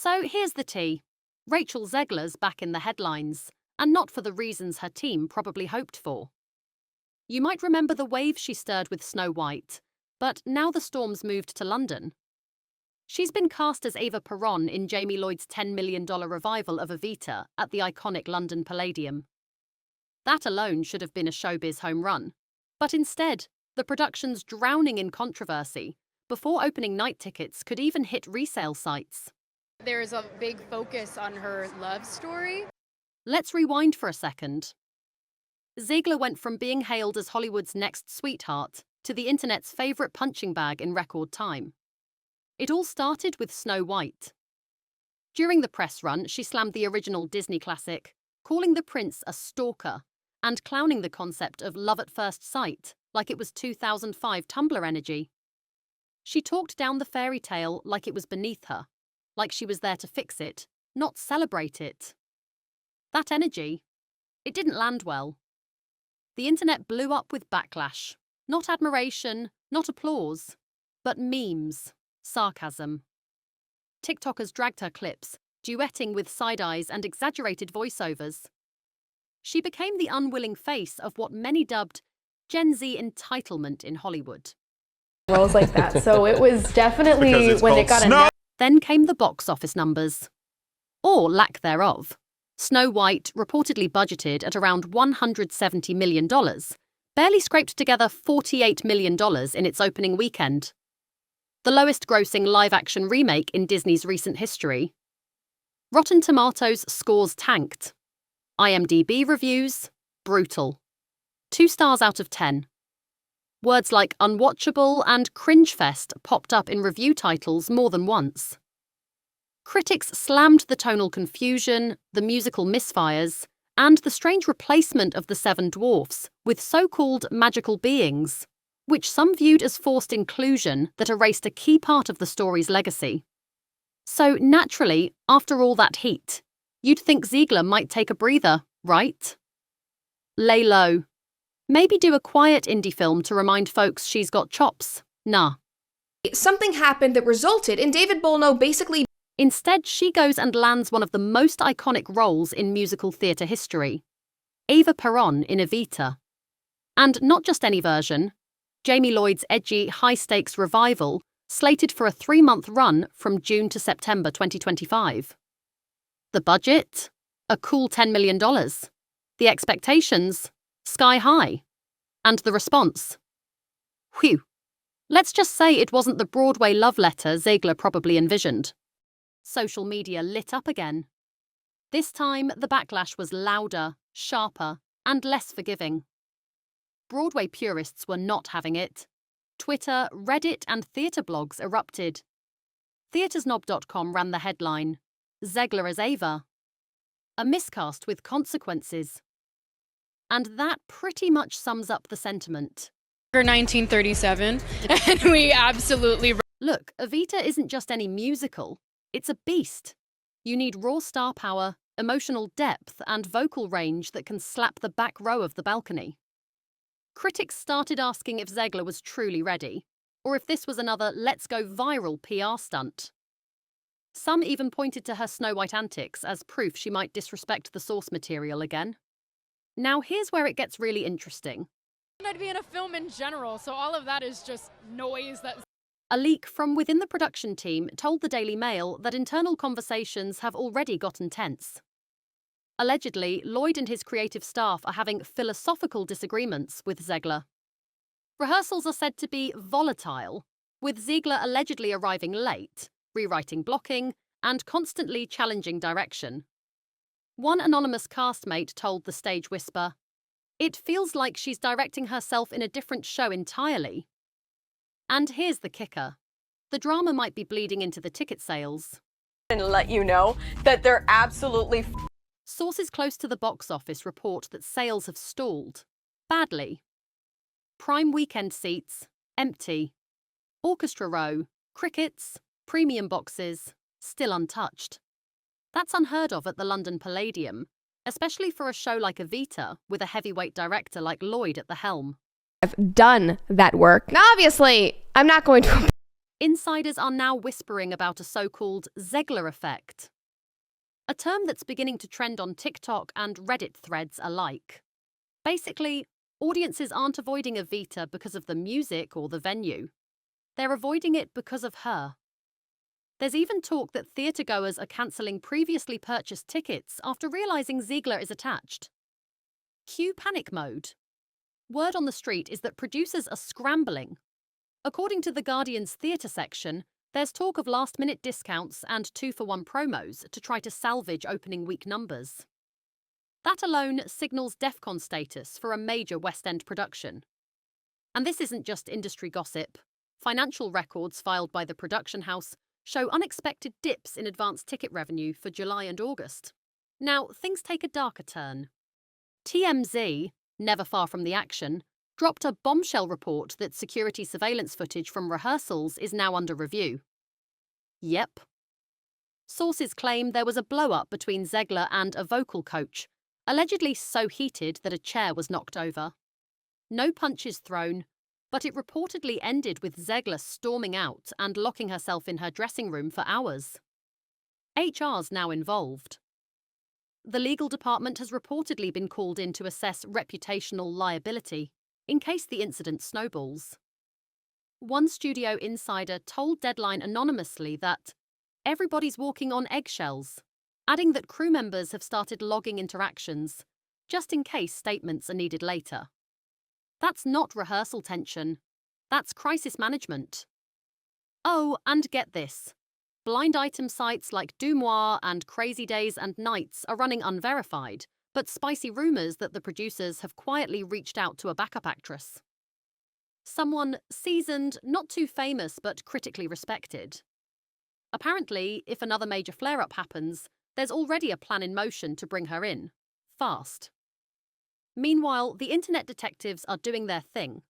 So here's the tea. Rachel Zegler's back in the headlines, and not for the reasons her team probably hoped for. You might remember the waves she stirred with Snow White, but now the storm's moved to London. She's been cast as Eva Peron in Jamie Lloyd's $10 million revival of Evita at the iconic London Palladium. That alone should have been a showbiz home run, but instead, the production's drowning in controversy before opening night tickets could even hit resale sites. There's a big focus on her love story. Let's rewind for a second. Ziegler went from being hailed as Hollywood's next sweetheart to the internet's favourite punching bag in record time. It all started with Snow White. During the press run, she slammed the original Disney classic, calling the prince a stalker and clowning the concept of love at first sight like it was 2005 Tumblr energy. She talked down the fairy tale like it was beneath her, like she was there to fix it, not celebrate it. That energy, it didn't land well. The internet blew up with backlash. Not admiration, not applause, but memes, sarcasm. TikTokers dragged her clips, duetting with side-eyes and exaggerated voiceovers. She became the unwilling face of what many dubbed Gen Z entitlement in Hollywood. Roles like that, so it was definitely when it got announced. Then came the box office numbers, or lack thereof. Snow White reportedly budgeted at around $170 million, barely scraped together $48 million in its opening weekend. The lowest-grossing live-action remake in Disney's recent history. Rotten Tomatoes scores tanked. IMDb reviews, brutal. 2 stars out of 10. Words like unwatchable and cringe-fest popped up in review titles more than once. Critics slammed the tonal confusion, the musical misfires, and the strange replacement of the Seven Dwarfs with so-called magical beings, which some viewed as forced inclusion that erased a key part of the story's legacy. So naturally, after all that heat, you'd think Ziegler might take a breather, right? Lay low. Maybe do a quiet indie film to remind folks she's got chops. Nah. Something happened that resulted in David Boulnow basically... Instead, she goes and lands one of the most iconic roles in musical theatre history. Eva Peron in Evita. And not just any version. Jamie Lloyd's edgy, high-stakes revival, slated for a 3-month run from June to September 2025. The budget? A cool $10 million. The expectations? Sky high. And the response? Whew. Let's just say it wasn't the Broadway love letter Ziegler probably envisioned. Social media lit up again. This time, the backlash was louder, sharper, and less forgiving. Broadway purists were not having it. Twitter, Reddit, and theatre blogs erupted. Theatresnob.com ran the headline, Zegler as Eva. A miscast with consequences. And that pretty much sums up the sentiment. 1937, and we absolutely... Look, Evita isn't just any musical. It's a beast. You need raw star power, emotional depth, and vocal range that can slap the back row of the balcony. Critics started asking if Zegler was truly ready, or if this was another let's go viral PR stunt. Some even pointed to her Snow White antics as proof she might disrespect the source material again. Now here's where it gets really interesting. I'd be in a film in general, so all of that is just noise that... A leak from within the production team told the Daily Mail that internal conversations have already gotten tense. Allegedly, Lloyd and his creative staff are having philosophical disagreements with Zegler. Rehearsals are said to be volatile, with Ziegler allegedly arriving late, rewriting blocking, and constantly challenging direction. One anonymous castmate told the Stage Whisper, "It feels like she's directing herself in a different show entirely." And here's the kicker. The drama might be bleeding into the ticket sales. And let you know that they're absolutely... Sources close to the box office report that sales have stalled. Badly. Prime weekend seats, empty. Orchestra row, crickets, premium boxes, still untouched. That's unheard of at the London Palladium, especially for a show like Evita with a heavyweight director like Lloyd at the helm. I've done that work. Now, obviously, I'm not going to... Insiders are now whispering about a so-called Zegler effect, a term that's beginning to trend on TikTok and Reddit threads alike. Basically, audiences aren't avoiding Evita because of the music or the venue. They're avoiding it because of her. There's even talk that theatregoers are cancelling previously purchased tickets after realising Ziegler is attached. Cue panic mode. Word on the street is that producers are scrambling. According to The Guardian's theatre section, there's talk of last-minute discounts and 2-for-1 promos to try to salvage opening week numbers. That alone signals DEFCON status for a major West End production. And this isn't just industry gossip. Financial records filed by the production house show unexpected dips in advance ticket revenue for July and August. Now, things take a darker turn. TMZ, never far from the action, dropped a bombshell report that security surveillance footage from rehearsals is now under review. Yep. Sources claim there was a blow-up between Zegler and a vocal coach, allegedly so heated that a chair was knocked over. No punches thrown, but it reportedly ended with Zegler storming out and locking herself in her dressing room for hours. HR's now involved. The legal department has reportedly been called in to assess reputational liability in case the incident snowballs. One studio insider told Deadline anonymously that everybody's walking on eggshells, adding that crew members have started logging interactions, just in case statements are needed later. That's not rehearsal tension. That's crisis management. Oh, and get this. Blind item sites like Dumois and Crazy Days and Nights are running unverified, but spicy rumours that the producers have quietly reached out to a backup actress. Someone seasoned, not too famous, but critically respected. Apparently, if another major flare-up happens, there's already a plan in motion to bring her in. Fast. Meanwhile, the internet detectives are doing their thing.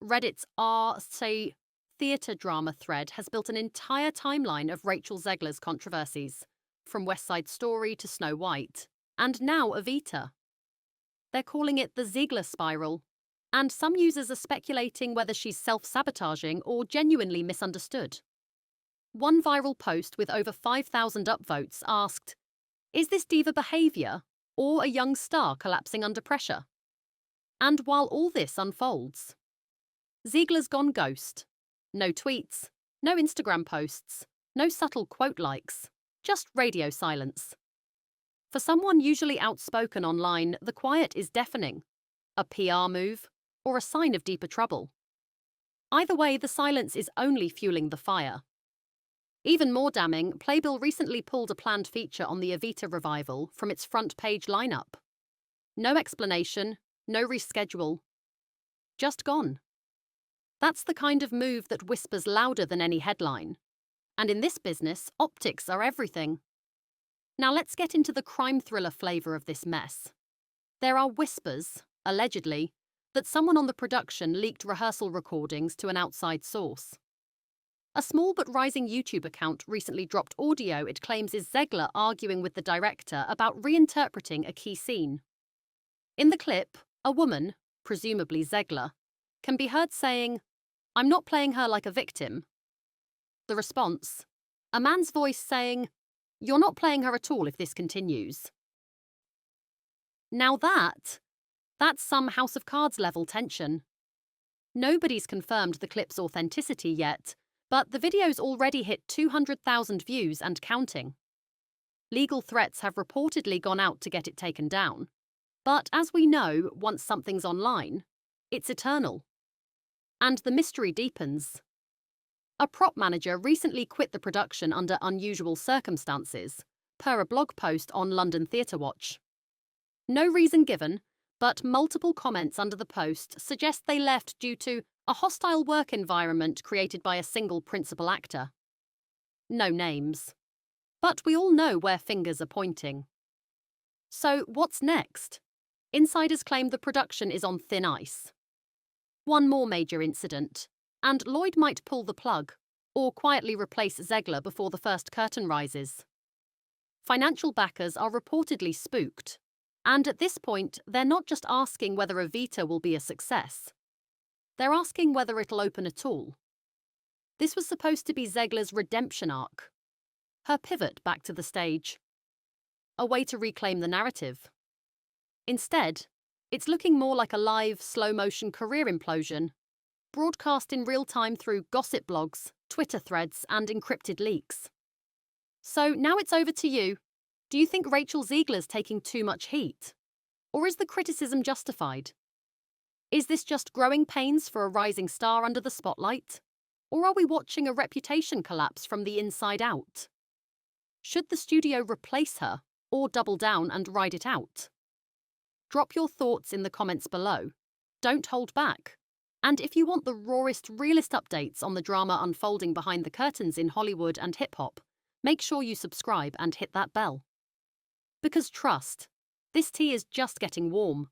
Reddit's r/say theatre drama thread has built an entire timeline of Rachel Zegler's controversies, from West Side Story to Snow White, and now Evita. They're calling it the Ziegler spiral, and some users are speculating whether she's self-sabotaging or genuinely misunderstood. One viral post with over 5,000 upvotes asked, "Is this diva behaviour or a young star collapsing under pressure?" And while all this unfolds, Ziegler's gone ghost. No tweets, no Instagram posts, no subtle quote likes, just radio silence. For someone usually outspoken online, the quiet is deafening, a PR move, or a sign of deeper trouble. Either way, the silence is only fueling the fire. Even more damning, Playbill recently pulled a planned feature on the Evita revival from its front page lineup. No explanation, no reschedule. Just gone. That's the kind of move that whispers louder than any headline. And in this business, optics are everything. Now let's get into the crime thriller flavour of this mess. There are whispers, allegedly, that someone on the production leaked rehearsal recordings to an outside source. A small but rising YouTube account recently dropped audio it claims is Zegler arguing with the director about reinterpreting a key scene. In the clip, a woman, presumably Zegler, can be heard saying, "I'm not playing her like a victim." The response, a man's voice saying, "You're not playing her at all if this continues." Now that's some House of Cards level tension. Nobody's confirmed the clip's authenticity yet, but the video's already hit 200,000 views and counting. Legal threats have reportedly gone out to get it taken down. But as we know, once something's online, it's eternal. And the mystery deepens. A prop manager recently quit the production under unusual circumstances, per a blog post on London Theatre Watch. No reason given, but multiple comments under the post suggest they left due to a hostile work environment created by a single principal actor. No names. But we all know where fingers are pointing. So what's next? Insiders claim the production is on thin ice. One more major incident, and Lloyd might pull the plug, or quietly replace Zegler before the first curtain rises. Financial backers are reportedly spooked, and at this point, they're not just asking whether Evita will be a success. They're asking whether it'll open at all. This was supposed to be Zegler's redemption arc, her pivot back to the stage, a way to reclaim the narrative. Instead, it's looking more like a live, slow-motion career implosion, broadcast in real time through gossip blogs, Twitter threads, and encrypted leaks. So now it's over to you. Do you think Rachel Zegler's taking too much heat? Or is the criticism justified? Is this just growing pains for a rising star under the spotlight? Or are we watching a reputation collapse from the inside out? Should the studio replace her or double down and ride it out? Drop your thoughts in the comments below. Don't hold back. And if you want the rawest, realest updates on the drama unfolding behind the curtains in Hollywood and hip-hop, make sure you subscribe and hit that bell. Because trust, this tea is just getting warm.